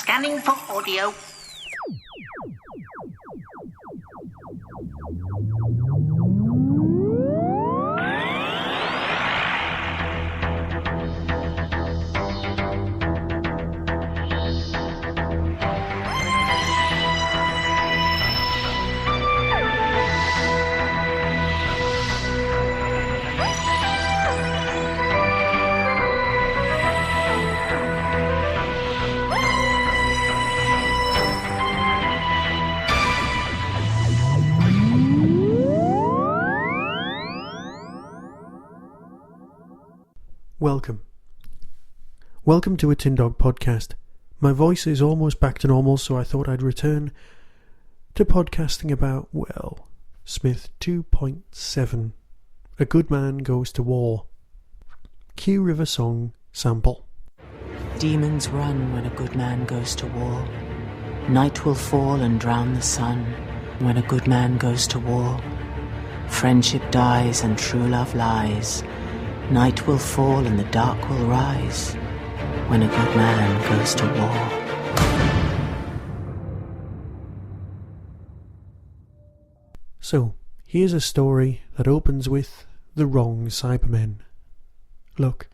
Scanning for audio. Welcome to a Tin Dog podcast. My voice is almost back to normal, so I thought I'd return to podcasting about, well, Smith 2.7. A Good Man Goes to War. Cue River Song sample. Demons run when a good man goes to war. Night will fall and drown the sun when a good man goes to war. Friendship dies and true love lies. Night will fall and the dark will rise when a good man goes to war. So, here's a story that opens with the wrong Cybermen. Look,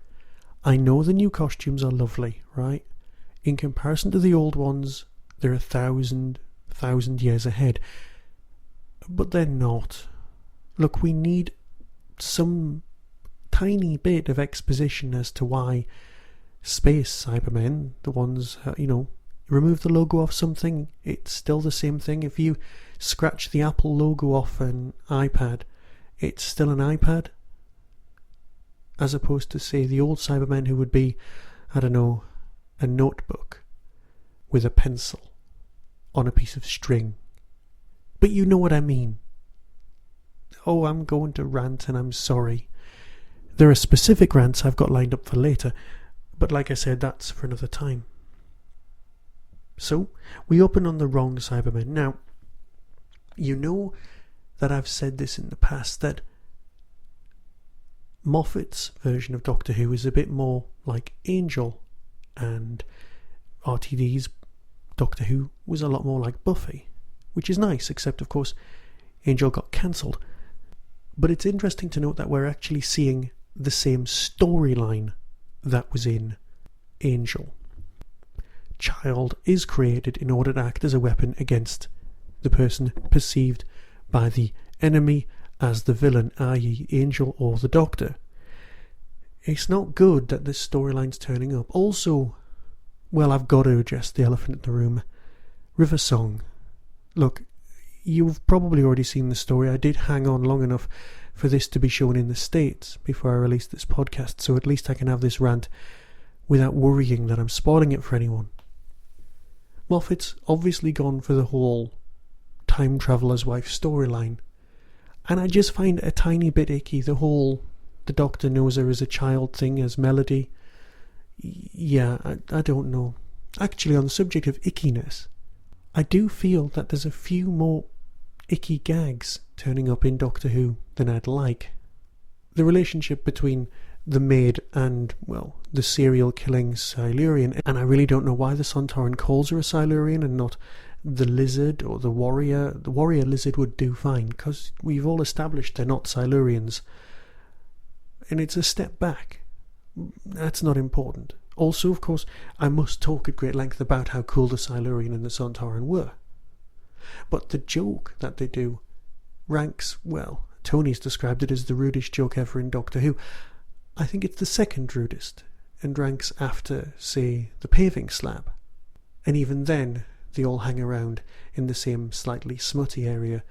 I know the new costumes are lovely, right? In comparison to the old ones, they're 1,000 years ahead. But they're not. Look, we need some tiny bit of exposition as to why space Cybermen, the ones, remove the logo off something, it's still the same thing. If you scratch the Apple logo off an iPad, it's still an iPad. As opposed to, say, the old Cybermen who would be, a notebook with a pencil on a piece of string. But you know what I mean. Oh, I'm going to rant and I'm sorry. There are specific rants I've got lined up for later, but like I said, that's for another time. So, we open on the wrong Cybermen. Now, you know that I've said this in the past, that Moffat's version of Doctor Who is a bit more like Angel, and RTD's Doctor Who was a lot more like Buffy, which is nice, except of course Angel got cancelled. But it's interesting to note that we're actually seeing the same storyline that was in Angel. Child is created in order to act as a weapon against the person perceived by the enemy as the villain, i.e. Angel or the Doctor. It's not good that this storyline's turning up. Also, well, I've got to address the elephant in the room. River Song. Look, you've probably already seen the story. I did hang on long enough for this to be shown in the States before I released this podcast, so at least I can have this rant without worrying that I'm spoiling it for anyone. Moffat's obviously gone for the whole time traveller's wife storyline, and I just find it a tiny bit icky, the whole the Doctor knows her as a child thing, as Melody. Yeah, I don't know. Actually, on the subject of ickiness, I do feel that there's a few more icky gags turning up in Doctor Who than I'd like. The relationship between the maid and, well, the serial killing Silurian, and I really don't know why the Sontaran calls her a Silurian and not the lizard or the warrior. The warrior lizard would do fine, because we've all established they're not Silurians, and it's a step back. That's not important. Also, of course, I must talk at great length about how cool the Silurian and the Sontaran were. But the joke that they do ranks, well, Tony's described it as the rudest joke ever in Doctor Who. I think it's the second rudest, and ranks after, say, the paving slab. And even then, they all hang around in the same slightly smutty area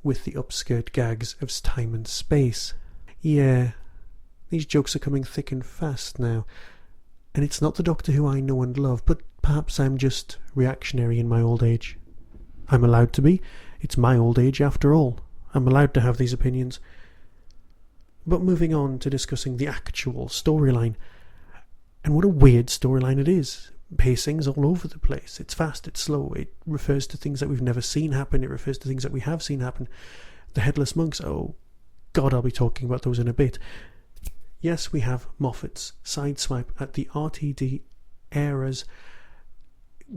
with the upskirt gags of time and space. Yeah, these jokes are coming thick and fast now. And it's not the Doctor Who I know and love, but perhaps I'm just reactionary in my old age. I'm allowed to be. It's my old age after all. I'm allowed to have these opinions. But moving on to discussing the actual storyline. And what a weird storyline it is. Pacing's all over the place. It's fast, it's slow. It refers to things that we've never seen happen. It refers to things that we have seen happen. The Headless Monks, oh God, I'll be talking about those in a bit. Yes, we have Moffat's sideswipe at the RTD era's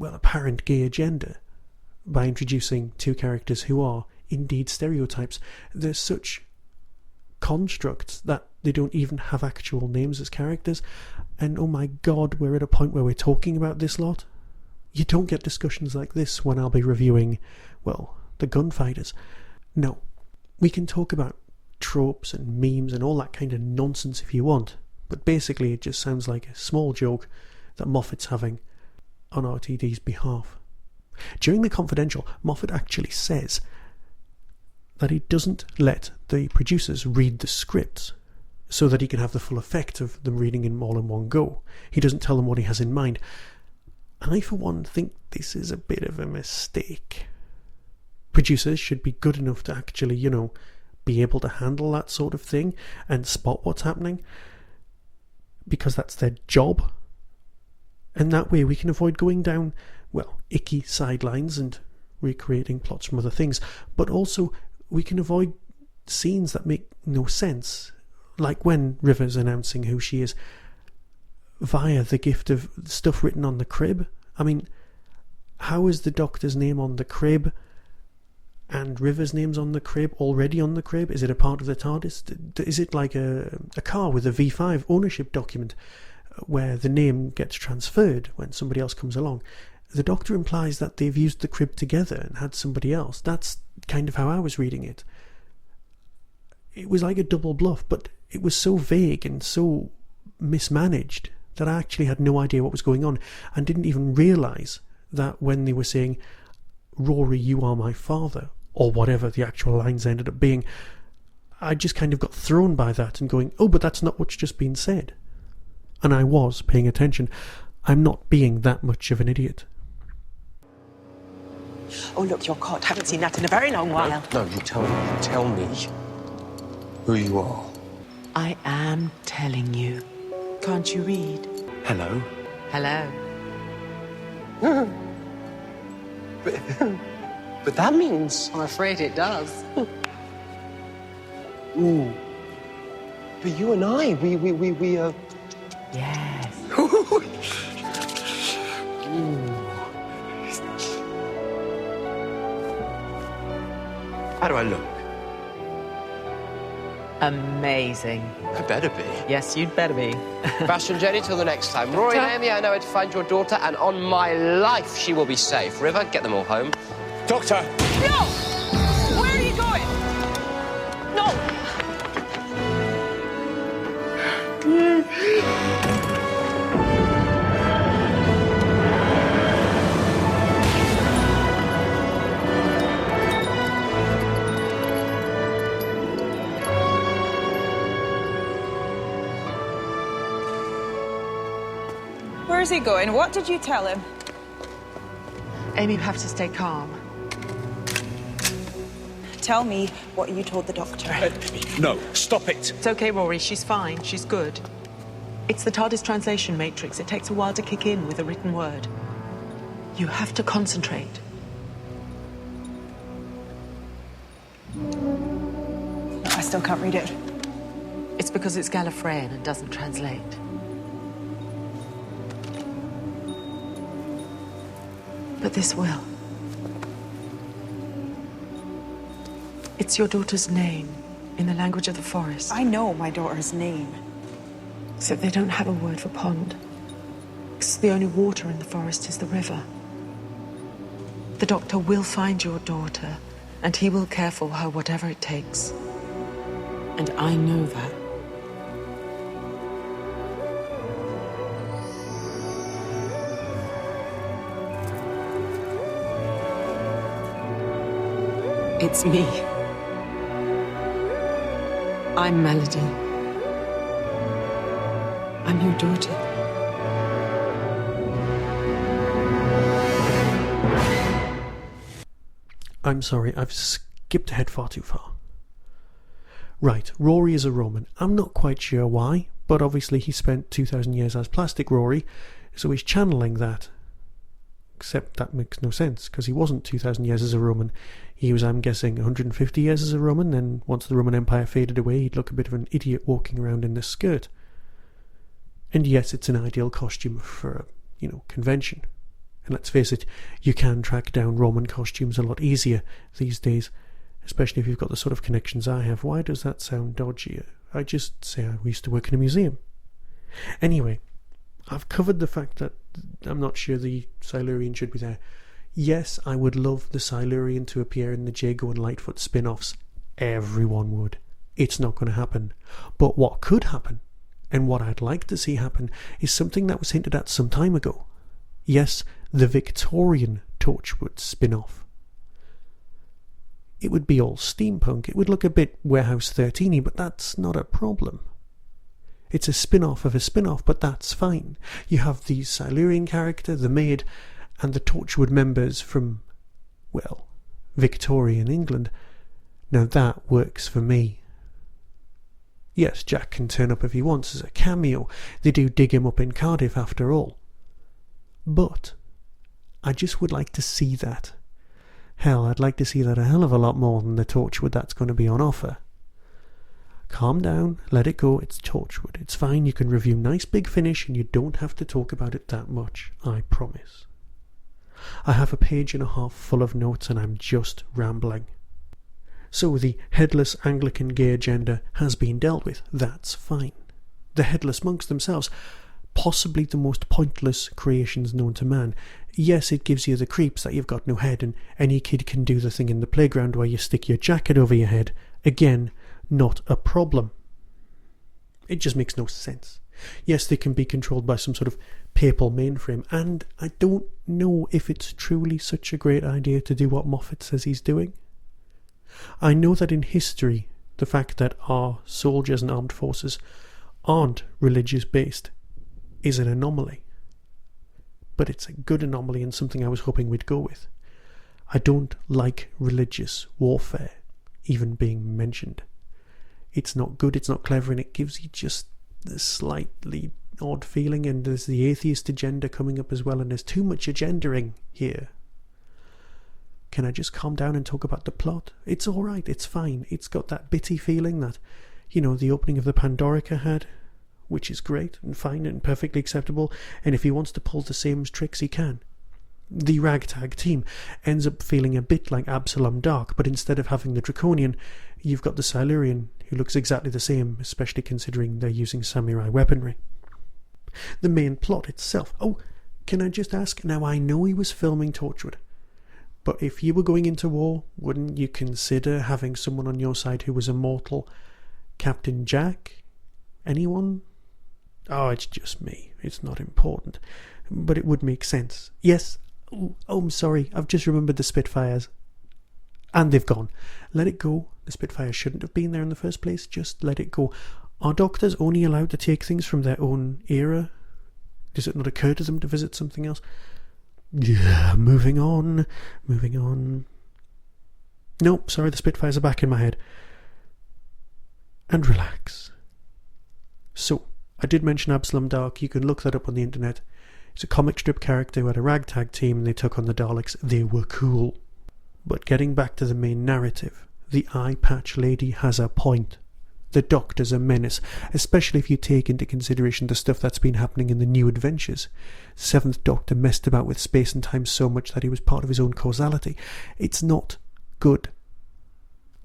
apparent gay agenda by introducing two characters who are indeed stereotypes. They're such constructs that they don't even have actual names as characters, and oh my god, we're at a point where we're talking about this lot. You don't get discussions like this when I'll be reviewing, the Gunfighters. No, we can talk about tropes and memes and all that kind of nonsense if you want, but basically it just sounds like a small joke that Moffat's having on RTD's behalf. During The Confidential, Moffat actually says that he doesn't let the producers read the scripts so that he can have the full effect of them reading them all in one go. He doesn't tell them what he has in mind. I, for one, think this is a bit of a mistake. Producers should be good enough to actually, be able to handle that sort of thing and spot what's happening, because that's their job. And that way we can avoid going down, icky sidelines and recreating plots from other things, but also we can avoid scenes that make no sense, like when River's announcing who she is via the gift of stuff written on the crib. I mean, how is the Doctor's name on the crib and River's name's on the crib, already on the crib? Is it a part of the TARDIS? Is it like a car with a V5 ownership document where the name gets transferred when somebody else comes along? The Doctor implies that they've used the crib together and had somebody else. That's kind of how I was reading it. It was like a double bluff, but it was so vague and so mismanaged that I actually had no idea what was going on, and didn't even realise that when they were saying, "Rory, you are my father," or whatever the actual lines ended up being, I just kind of got thrown by that and going, oh, but that's not what's just been said. And I was paying attention. I'm not being that much of an idiot. Oh, look, you're caught. Haven't seen that in a very long while. No, you tell me who you are. I am telling you. Can't you read? Hello. Hello. But that means... I'm afraid it does. Ooh. But you and I, we Yes. How do I look? Amazing. I better be. Yes, you'd better be. Bastion Jenny, till the next time. Rory and Amy, I know where to find your daughter, and on my life, she will be safe. River, get them all home. Doctor! No! Where are you going? No! Where's he going? What did you tell him? Amy, you have to stay calm. Tell me what you told the doctor. No, stop it. It's okay, Rory. She's fine. She's good. It's the TARDIS translation matrix. It takes a while to kick in with a written word. You have to concentrate. No, I still can't read it. It's because it's Gallifreyan and doesn't translate. But this will. It's your daughter's name in the language of the forest. I know my daughter's name. Except they don't have a word for pond. Because the only water in the forest is the river. The Doctor will find your daughter, and he will care for her whatever it takes. And I know that. It's me. I'm Melody. I'm your daughter. I'm sorry, I've skipped ahead far too far. Right, Rory is a Roman. I'm not quite sure why, but obviously he spent 2,000 years as plastic Rory, so he's channeling that. Except that makes no sense, because he wasn't 2,000 years as a Roman. He was, I'm guessing, 150 years as a Roman, and once the Roman Empire faded away, he'd look a bit of an idiot walking around in this skirt. And yes, it's an ideal costume for a, convention. And let's face it, you can track down Roman costumes a lot easier these days, especially if you've got the sort of connections I have. Why does that sound dodgy? I just say I used to work in a museum. Anyway, I've covered the fact that I'm not sure the Silurian should be there. Yes, I would love the Silurian to appear in the Jago and Lightfoot spin-offs. Everyone would. It's not going to happen. But what could happen, and what I'd like to see happen, is something that was hinted at some time ago. Yes, the Victorian Torchwood spin-off. It would be all steampunk. It would look a bit Warehouse 13-y, but that's not a problem. It's a spin-off of a spin-off, but that's fine. You have the Silurian character, the maid, and the Torchwood members from, well, Victorian England. Now that works for me. Yes, Jack can turn up if he wants as a cameo. They do dig him up in Cardiff after all. But I just would like to see that. Hell, I'd like to see that a hell of a lot more than the Torchwood that's going to be on offer. Calm down, let it go, it's Torchwood. It's fine, you can review nice big finish and you don't have to talk about it that much, I promise. I have a page and a half full of notes and I'm just rambling. So the headless Anglican gay agenda has been dealt with, that's fine. The Headless Monks themselves, possibly the most pointless creations known to man. Yes, it gives you the creeps that you've got no head and any kid can do the thing in the playground where you stick your jacket over your head. Again, not a problem. It just makes no sense. Yes, they can be controlled by some sort of papal mainframe, and I don't know if it's truly such a great idea to do what Moffat says he's doing. I know that in history, the fact that our soldiers and armed forces aren't religious-based is an anomaly. But it's a good anomaly and something I was hoping we'd go with. I don't like religious warfare even being mentioned. It's not good, it's not clever, and it gives you just this slightly odd feeling, and there's the atheist agenda coming up as well, and there's too much agendering here. Can I just calm down and talk about the plot? It's alright, it's fine. It's got that bitty feeling that, you know, the opening of the Pandorica had, which is great and fine and perfectly acceptable, and if he wants to pull the same tricks, he can. The ragtag team ends up feeling a bit like Absalom Dark, but instead of having the Draconian, you've got the Silurian, who looks exactly the same, especially considering they're using samurai weaponry. The main plot itself. Oh, can I just ask, now I know he was filming Torchwood, but if you were going into war, wouldn't you consider having someone on your side who was immortal? Captain Jack? Anyone? Oh, it's just me. It's not important. But it would make sense. Yes. Oh, I'm sorry. I've just remembered the Spitfires. And they've gone. Let it go. The Spitfires shouldn't have been there in the first place. Just let it go. Are doctors only allowed to take things from their own era? Does it not occur to them to visit something else? Yeah, moving on. Nope, sorry, the Spitfires are back in my head. And relax. So, I did mention Absalom Dark. You can look that up on the internet. It's a comic strip character who had a ragtag team and they took on the Daleks. They were cool. But getting back to the main narrative, the eye patch lady has a point. The Doctor's a menace, especially if you take into consideration the stuff that's been happening in the New Adventures. Seventh Doctor messed about with space and time so much that he was part of his own causality. It's not good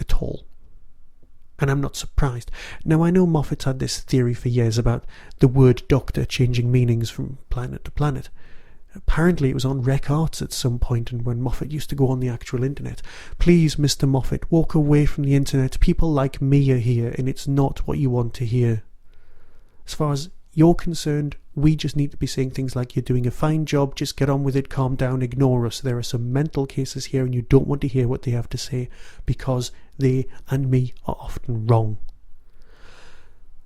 at all. And I'm not surprised. Now, I know Moffat's had this theory for years about the word Doctor changing meanings from planet to planet. Apparently it was on Rec Arts at some point, and when Moffat used to go on the actual internet. Please, Mr. Moffat, walk away from the internet. People like me are here, and it's not what you want to hear. As far as you're concerned, we just need to be saying things like, you're doing a fine job, just get on with it, calm down, ignore us. There are some mental cases here, and you don't want to hear what they have to say, because they and me are often wrong.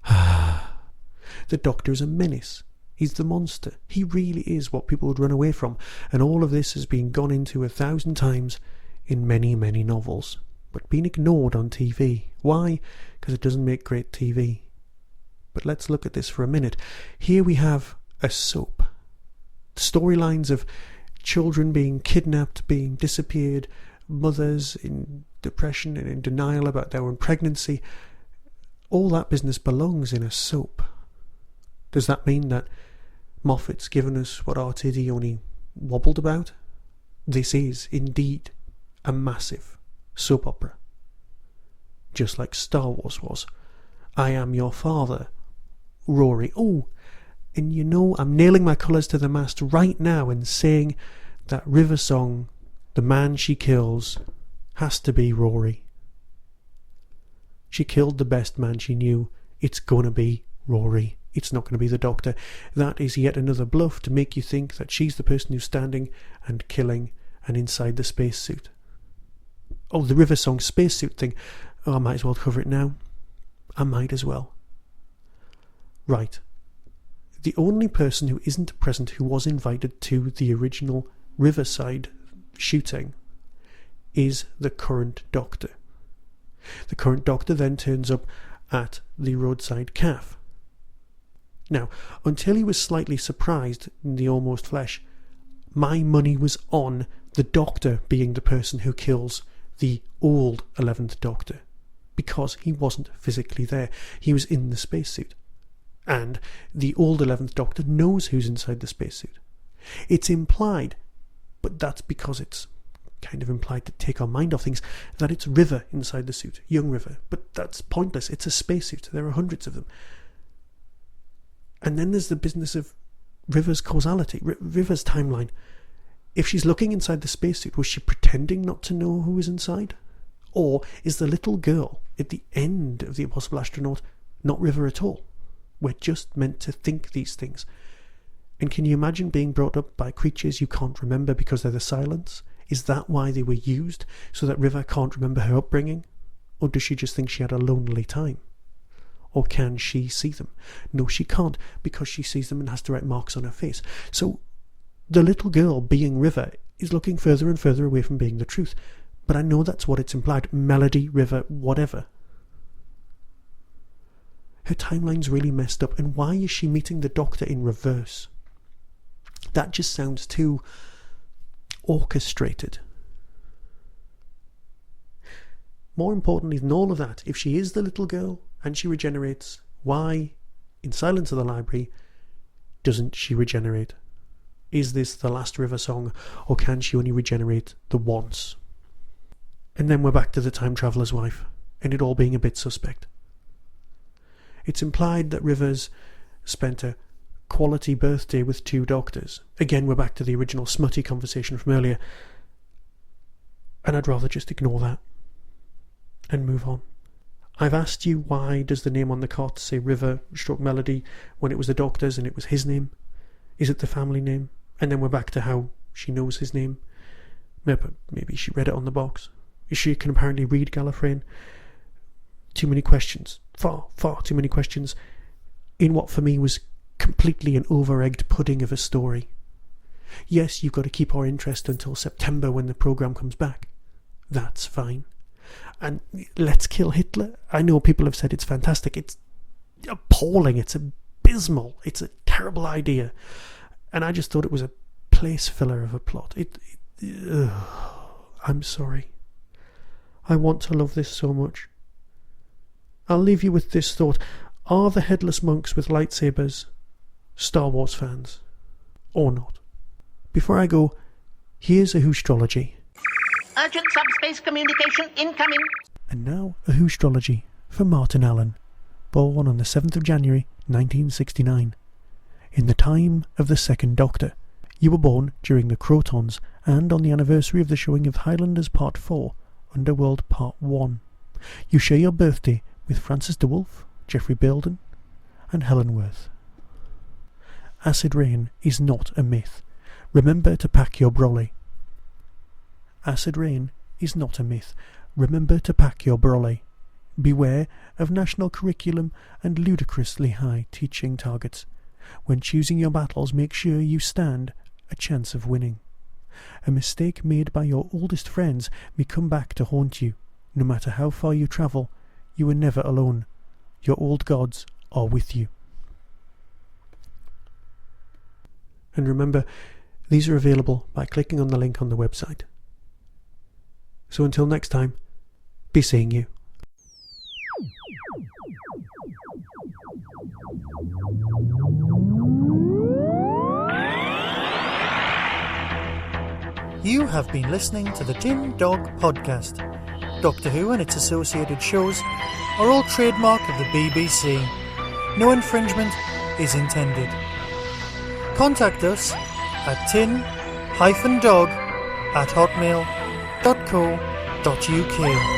The Doctor is a menace. He's the monster. He really is what people would run away from, and all of this has been gone into 1,000 times in many, many novels, but been ignored on TV. Why? Because it doesn't make great TV. But let's look at this for a minute. Here we have a soap. Storylines of children being kidnapped, being disappeared, mothers in depression and in denial about their own pregnancy. All that business belongs in a soap. Does that mean that Moffat's given us what RTD only wobbled about. This is indeed a massive soap opera. Just like Star Wars was. I am your father, Rory. Oh, and you know, I'm nailing my colours to the mast right now and saying that River Song, the man she kills, has to be Rory. She killed the best man she knew. It's gonna be Rory. It's not gonna be the Doctor. That is yet another bluff to make you think that she's the person who's standing and killing and inside the spacesuit. Oh, the River Song spacesuit thing. Oh, I might as well cover it now. I might as well. Right. The only person who isn't present who was invited to the original Riverside shooting is the current Doctor. The current Doctor then turns up at the roadside calf. Now, until he was slightly surprised in the almost flesh, my money was on the Doctor being the person who kills the old 11th Doctor, because he wasn't physically there. He was in the spacesuit. And the old 11th Doctor knows who's inside the spacesuit. It's implied, but that's because it's kind of implied to take our mind off things, that it's River inside the suit, young River. But that's pointless. It's a spacesuit. There are hundreds of them. And then there's the business of River's causality, River's timeline. If she's looking inside the spacesuit, was she pretending not to know who was inside? Or is the little girl at the end of The Impossible Astronaut not River at all? We're just meant to think these things. And can you imagine being brought up by creatures you can't remember because they're the silence? Is that why they were used, so that River can't remember her upbringing? Or does she just think she had a lonely time? Or can she see them? No, she can't, because she sees them and has to write marks on her face. So the little girl, being River, is looking further and further away from being the truth. But I know that's what it's implied. Melody, River, whatever. Her timeline's really messed up. And why is she meeting the Doctor in reverse? That just sounds too orchestrated. More importantly than all of that, if she is the little girl and she regenerates, why, in Silence of the Library, doesn't she regenerate? Is this the last River Song, or can she only regenerate the once? And then we're back to the time traveller's wife, and it all being a bit suspect. It's implied that River's spent a quality birthday with 2 doctors. Again, we're back to the original smutty conversation from earlier. And I'd rather just ignore that and move on. I've asked you, why does the name on the cot say River / Melody when it was the Doctor's and it was his name? Is it the family name? And then we're back to how she knows his name. Maybe she read it on the box. She can apparently read Gallifreyan. Too many questions. Far too many questions. In what for me was completely an over-egged pudding of a story. Yes, you've got to keep our interest until September when the programme comes back. That's fine. And let's kill Hitler. I know people have said it's fantastic. It's appalling. It's abysmal. It's a terrible idea. And I just thought it was a place filler of a plot. I'm sorry. I want to love this so much. I'll leave you with this thought. Are the Headless Monks with lightsabers Star Wars fans? Or not? Before I go, here's a Whostrology. Urgent subspace communication incoming. And now a Whostrology for Martin Allen, born on the 7th of January 1969. In the time of the Second Doctor. You were born during the Crotons and on the anniversary of the showing of Highlanders Part 4, Underworld Part 1. You share your birthday with Francis de Wolfe, Geoffrey Belden and Helen Worth. Acid rain is not a myth. Remember to pack your brolly. Acid rain is not a myth. Remember to pack your brolly. Beware of national curriculum and ludicrously high teaching targets. When choosing your battles, make sure you stand a chance of winning. A mistake made by your oldest friends may come back to haunt you. No matter how far you travel, you are never alone. Your old gods are with you. And remember, these are available by clicking on the link on the website. So until next time, be seeing you. You have been listening to the Tin Dog Podcast. Doctor Who and its associated shows are all trademark of the BBC. No infringement is intended. Contact us at tin-dog@hotmail.co.uk.